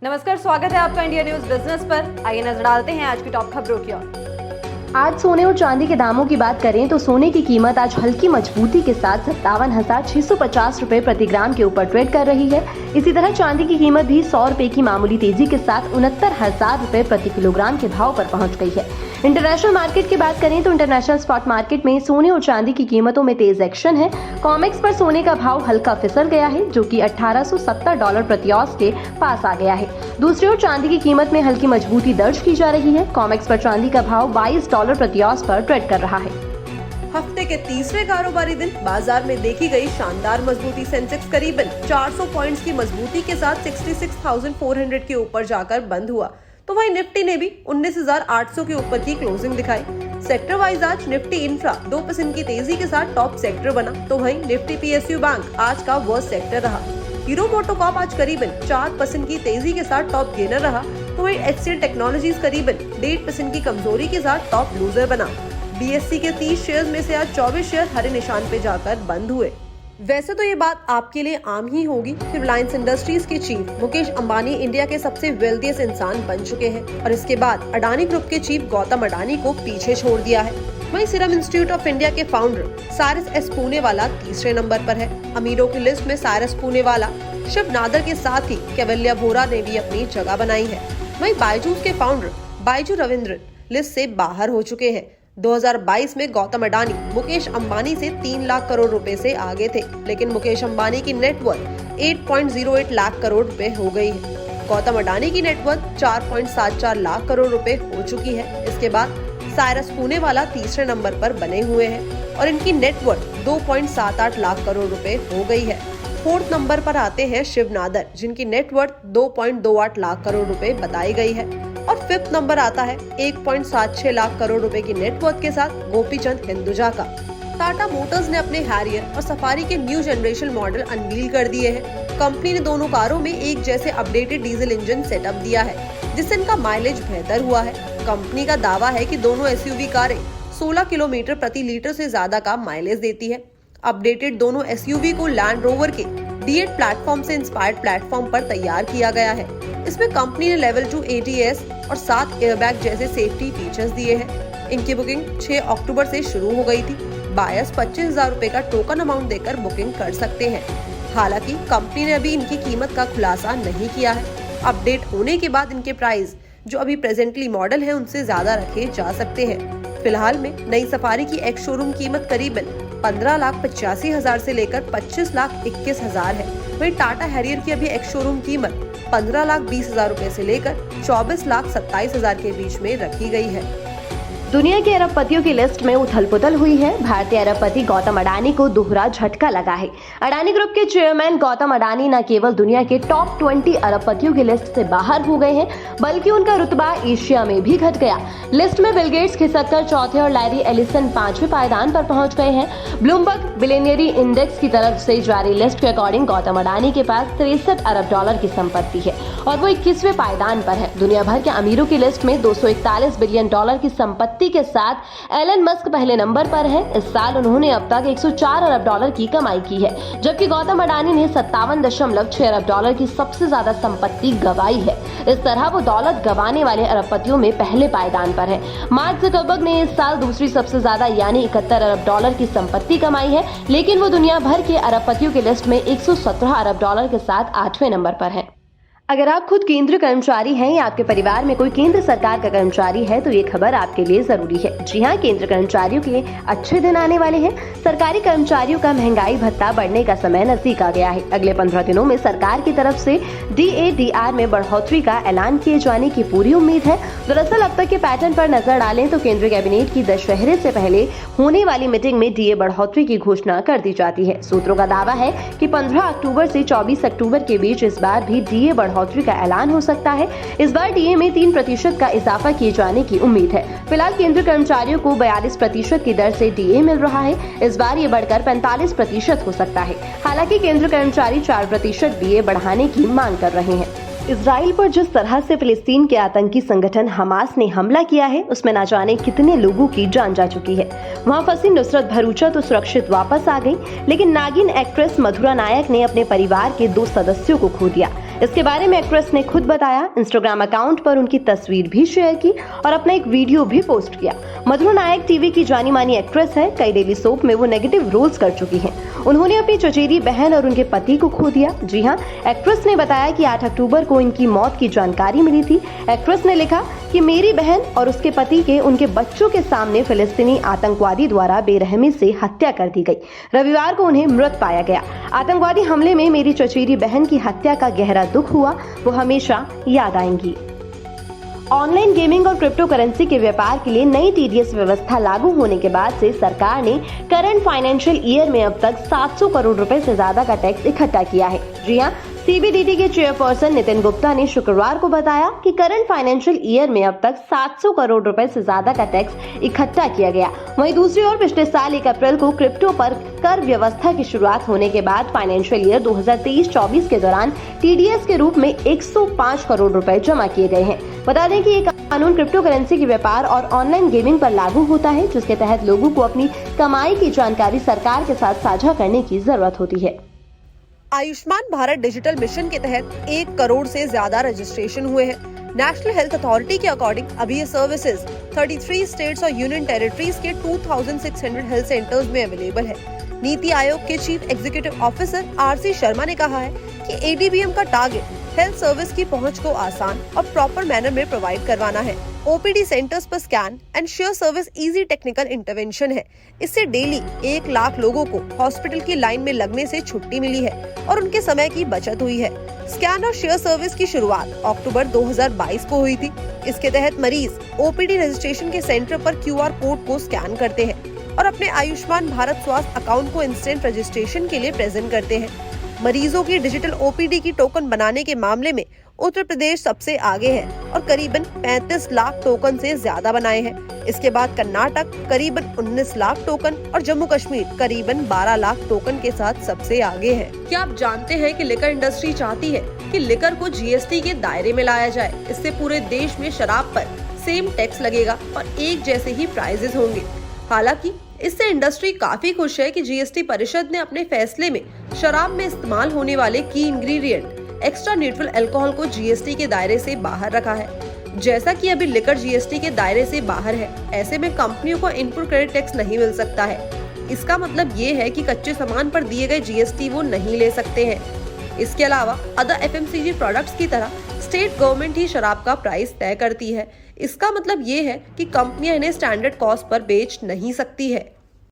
नमस्कार, स्वागत है आपका इंडिया न्यूज बिजनेस पर। आइए नजर डालते हैं आज की टॉप खबरों की ओर। आज सोने और चांदी के दामों की बात करें तो सोने की कीमत आज हल्की मजबूती के साथ 57,650 रुपए प्रति ग्राम के ऊपर ट्रेड कर रही है। इसी तरह चांदी की कीमत भी 100 रुपए की मामूली तेजी के साथ 69,000 रुपए प्रति किलोग्राम के भाव पर पहुंच गई है। इंटरनेशनल मार्केट की बात करें तो इंटरनेशनल स्पॉट मार्केट में सोने और चांदी की कीमतों में तेज एक्शन है। कॉमेक्स पर सोने का भाव हल्का फिसल गया है, जो कि $1870 प्रति औंस के पास आ गया है। दूसरी ओर चांदी की कीमत में हल्की मजबूती दर्ज की जा रही है। कॉमेक्स पर चांदी का भाव $22 प्रति औंस पर ट्रेड कर रहा है। हफ्ते के तीसरे कारोबारी दिन बाजार में देखी गई शानदार मजबूती। सेंसेक्स करीबन 400 पॉइंट्स की मजबूती के साथ 66,400 के ऊपर जाकर बंद हुआ, तो वहीं निफ्टी ने भी 19,800 के ऊपर की क्लोजिंग दिखाई। सेक्टर वाइज आज निफ्टी इंफ्रा 2% की तेजी के साथ टॉप सेक्टर बना, तो वहीं निफ्टी पीएसयू बैंक आज का वर्स्ट सेक्टर रहा। हीरो मोटोकॉर्प आज करीबन 4% की तेजी के साथ टॉप गेनर रहा, तो वहीं एचसीएल टेक्नोलॉजीज करीबन 1.5% की कमजोरी के साथ टॉप लूजर बना। बीएससी के 30 शेयर्स में से आज 24 शेयर हरे निशान पे जाकर बंद हुए। वैसे तो ये बात आपके लिए आम ही होगी कि रिलायंस इंडस्ट्रीज के चीफ मुकेश अंबानी इंडिया के सबसे वेल्थिएस्ट इंसान बन चुके हैं और इसके बाद अडानी ग्रुप के चीफ गौतम अडानी को पीछे छोड़ दिया है। वहीं सीरम इंस्टीट्यूट ऑफ इंडिया के फाउंडर साइरस एस पूनेवाला तीसरे नंबर पर है। अमीरों की लिस्ट में साइरस पूनेवाला, शिव नादर के साथ ही कैवल्या वोरा ने भी अपनी जगह बनाई है। वहीं बायजूस के फाउंडर बायजू रविंद्रन लिस्ट से बाहर हो चुके हैं। 2022 में गौतम अडानी मुकेश अंबानी से 3 लाख करोड़ रुपए से आगे थे, लेकिन मुकेश अंबानी की नेटवर्थ 8.08 लाख करोड़ रुपए हो गई है। गौतम अडानी की नेटवर्थ 4.74 लाख करोड़ रुपए हो चुकी है। इसके बाद साइरस पूनेवाला तीसरे नंबर पर बने हुए हैं और इनकी नेटवर्थ 2.78 लाख करोड़ रुपए हो गई है। फोर्थ नंबर पर आते हैं शिव नादर, जिनकी नेटवर्थ 2.28 लाख करोड़ रुपए बताई गई है और फिफ्थ नंबर आता है 1.76 लाख करोड़ रुपए की नेटवर्थ के साथ गोपीचंद हिंदुजा का। टाटा मोटर्स ने अपने हैरियर और सफारी के न्यू जनरेशन मॉडल अनवील कर दिए हैं। कंपनी ने दोनों कारों में एक जैसे अपडेटेड डीजल इंजन सेटअप दिया है, जिससे इनका माइलेज बेहतर हुआ है। कंपनी का दावा है कि दोनों एसयूवी कारें 16 किलोमीटर प्रति लीटर से ज्यादा का माइलेज देती है। अपडेटेड दोनों एसयूवी को लैंड रोवर के D8 प्लेटफॉर्म से इंस्पायर्ड प्लेटफॉर्म पर तैयार किया गया है। इसमें कंपनी ने लेवल 2 ATS और 7 एयरबैग जैसे सेफ्टी फीचर्स दिए हैं। इनकी बुकिंग 6 अक्टूबर से शुरू हो गई थी। बायर्स 25,000 रुपए का टोकन अमाउंट देकर बुकिंग कर सकते हैं। हालांकि कंपनी ने अभी इनकी कीमत का खुलासा नहीं किया है। अपडेट होने के बाद इनके प्राइस जो अभी प्रेजेंटली मॉडल है उनसे ज्यादा रखे जा सकते हैं। फिलहाल में नई सफारी की एक्स शोरूम कीमत करीबन 15,85,000 से लेकर 25,21,000 है। वहीं टाटा हैरियर की अभी एक्स शोरूम कीमत 15,20,000 रुपए से लेकर 24,27,000 के बीच में रखी गई है। दुनिया के अरबपतियों की लिस्ट में उथल पुथल हुई है। भारतीय अरबपति गौतम अडानी को दोहरा झटका लगा है। अडानी ग्रुप के चेयरमैन गौतम अडानी न केवल दुनिया के टॉप 20 अरबपतियों की लिस्ट से बाहर हो गए हैं, बल्कि उनका रुतबा एशिया में भी घट गया। लिस्ट में बिल गेट्स खिसककर चौथे और लैरी एलिसन 5वें पायदान पर पहुंच गए हैं। ब्लूमबर्ग बिलियनियरी इंडेक्स की तरफ से जारी लिस्ट के अकॉर्डिंग गौतम अडानी के पास $63 अरब की संपत्ति है और वो 21वें पायदान पर है। दुनिया भर के अमीरों की लिस्ट में $241 बिलियन की संपत्ति के साथ एलन मस्क पहले नंबर पर है। इस साल उन्होंने अब तक $104 अरब की कमाई की है, जबकि गौतम अडानी ने $57.6 अरब की सबसे ज्यादा संपत्ति गंवाई है। इस तरह वो दौलत गंवाने वाले अरबपतियों में पहले पायदान पर है। मार्क ज़करबर्ग ने इस साल दूसरी सबसे ज्यादा यानी $71 अरब की संपत्ति कमाई है, लेकिन वो दुनिया भर के अरबपतियों की लिस्ट में $117 अरब के साथ 8वें नंबर पर है। अगर आप खुद केंद्रीय कर्मचारी हैं या आपके परिवार में कोई केंद्र सरकार का कर्मचारी है तो ये खबर आपके लिए जरूरी है। जी हां, केंद्र कर्मचारियों के अच्छे दिन आने वाले हैं। सरकारी कर्मचारियों का महंगाई भत्ता बढ़ने का समय नजदीक आ गया है। अगले 15 दिनों में सरकार की तरफ से DADR में बढ़ोतरी का ऐलान किए जाने की पूरी उम्मीद है। दरअसल अब तक के पैटर्न पर नजर डालें तो केंद्रीय कैबिनेट की दशहरे से पहले होने वाली मीटिंग में DA बढ़ोतरी की घोषणा कर दी जाती है। सूत्रों का दावा है कि 15 अक्टूबर से 24 अक्टूबर के बीच इस बार भी DA बढ़ोतरी का ऐलान हो सकता है। इस बार DA में 3% का इजाफा किए जाने की उम्मीद है। फिलहाल केंद्रीय कर्मचारियों को 42% की दर से DA मिल रहा है। इस बार ये बढ़कर 45% हो सकता है। हालांकि केंद्रीय कर्मचारी 4% DA बढ़ाने की मांग कर रहे हैं। इजराइल पर जिस तरह से फिलिस्तीन के आतंकी संगठन हमास ने हमला किया है, उसमें न जाने कितने लोगों की जान जा चुकी है। वहां फंसी नुसरत भरूचा तो सुरक्षित वापस आ गई, लेकिन नागिन एक्ट्रेस मधुरा नायक ने अपने परिवार के 2 सदस्यों को खो दिया। इसके बारे में एक्ट्रेस ने खुद बताया, इंस्टाग्राम अकाउंट पर उनकी तस्वीर भी शेयर की और अपना एक वीडियो भी पोस्ट किया। मधुरा नायक टीवी की जानी मानी एक्ट्रेस है। कई डेली सोप में वो नेगेटिव रोल्स कर चुकी हैं। उन्होंने अपनी चचेरी बहन और उनके पति को खो दिया। जी हाँ, एक्ट्रेस ने बताया कि 8 अक्टूबर को इनकी मौत की जानकारी मिली थी। एक्ट्रेस ने लिखा कि मेरी बहन और उसके पति के उनके बच्चों के सामने फिलिस्तीनी आतंकवादी द्वारा बेरहमी से हत्या कर दी गई। रविवार को उन्हें मृत पाया गया। आतंकवादी हमले में मेरी चचेरी बहन की हत्या का गहरा दुख हुआ, वो हमेशा याद आएंगी। ऑनलाइन गेमिंग और क्रिप्टो करेंसी के व्यापार के लिए नई टीडीएस व्यवस्था लागू होने के बाद से सरकार ने करंट फाइनेंशियल ईयर में अब तक 700 करोड़ रुपए से ज्यादा का टैक्स इकट्ठा किया है। जी हां, सीबीडीटी के चेयरपर्सन नितिन गुप्ता ने शुक्रवार को बताया कि करंट फाइनेंशियल ईयर में अब तक 700 करोड़ रुपए से ज्यादा का टैक्स इकट्ठा किया गया। वहीं दूसरी ओर पिछले साल 1 अप्रैल को क्रिप्टो पर कर व्यवस्था की शुरुआत होने के बाद फाइनेंशियल ईयर 2023-24 के दौरान टीडीएस के रूप में 105 करोड़ रुपए जमा किए गए हैं। बता दें कि ये कानून क्रिप्टो करेंसी के व्यापार और ऑनलाइन गेमिंग पर लागू होता है, जिसके तहत लोगों को अपनी कमाई की जानकारी सरकार के साथ साझा करने की जरूरत होती है। आयुष्मान भारत डिजिटल मिशन के तहत 1 करोड़ से ज्यादा रजिस्ट्रेशन हुए हैं। नेशनल हेल्थ अथॉरिटी के अकॉर्डिंग अभी ये सर्विसेज 33 स्टेट्स और यूनियन टेरिटरीज के 2600 हेल्थ सेंटर्स में अवेलेबल है। नीति आयोग के chief executive officer RC Sharma ने कहा है कि एडीबीएम का टारगेट हेल्थ सर्विस की पहुंच को आसान और प्रॉपर मैनर में प्रोवाइड करवाना है। ओपीडी सेंटर्स पर scan and share service easy technical intervention है। इससे डेली 1 लाख लोगों को हॉस्पिटल की लाइन में लगने से छुट्टी मिली है और उनके समय की बचत हुई है। स्कैन और शेयर सर्विस की शुरुआत अक्टूबर 2022 को हुई थी। इसके तहत मरीज ओपीडी रजिस्ट्रेशन के सेंटर पर क्यूआर कोड को स्कैन करते हैं और अपने आयुष्मान भारत स्वास्थ्य अकाउंट को इंस्टेंट रजिस्ट्रेशन के लिए प्रेजेंट करते हैं। मरीजों की डिजिटल ओपीडी की टोकन बनाने के मामले में उत्तर प्रदेश सबसे आगे है और करीबन 35 लाख टोकन से ज्यादा बनाए हैं। इसके बाद कर्नाटक करीबन 19 लाख टोकन और जम्मू कश्मीर करीबन 12 लाख टोकन के साथ सबसे आगे है। क्या आप जानते हैं कि लिकर इंडस्ट्री चाहती है कि लिकर को जीएसटी के दायरे में लाया जाए? इससे पूरे देश में शराब पर सेम टैक्स लगेगा और एक जैसे ही प्राइजेस होंगे। हालांकि इससे इंडस्ट्री काफी खुश है कि जीएसटी परिषद ने अपने फैसले में शराब में इस्तेमाल होने वाले की इंग्रेडिएंट एक्स्ट्रा न्यूट्रल अल्कोहल को जीएसटी के दायरे से बाहर रखा है। जैसा कि अभी लिकर जीएसटी के दायरे से बाहर है, ऐसे में कंपनियों को इनपुट क्रेडिट टैक्स नहीं मिल सकता है। इसका मतलब ये है कि कच्चे सामान पर दिए गए जीएसटी वो नहीं ले सकते हैं। इसके अलावा अदर एफएमसीजी प्रोडक्ट्स की तरह स्टेट गवर्नमेंट ही शराब का प्राइस तय करती है। इसका मतलब ये है कि कंपनियां इन्हें स्टैंडर्ड कॉस्ट पर बेच नहीं सकती है।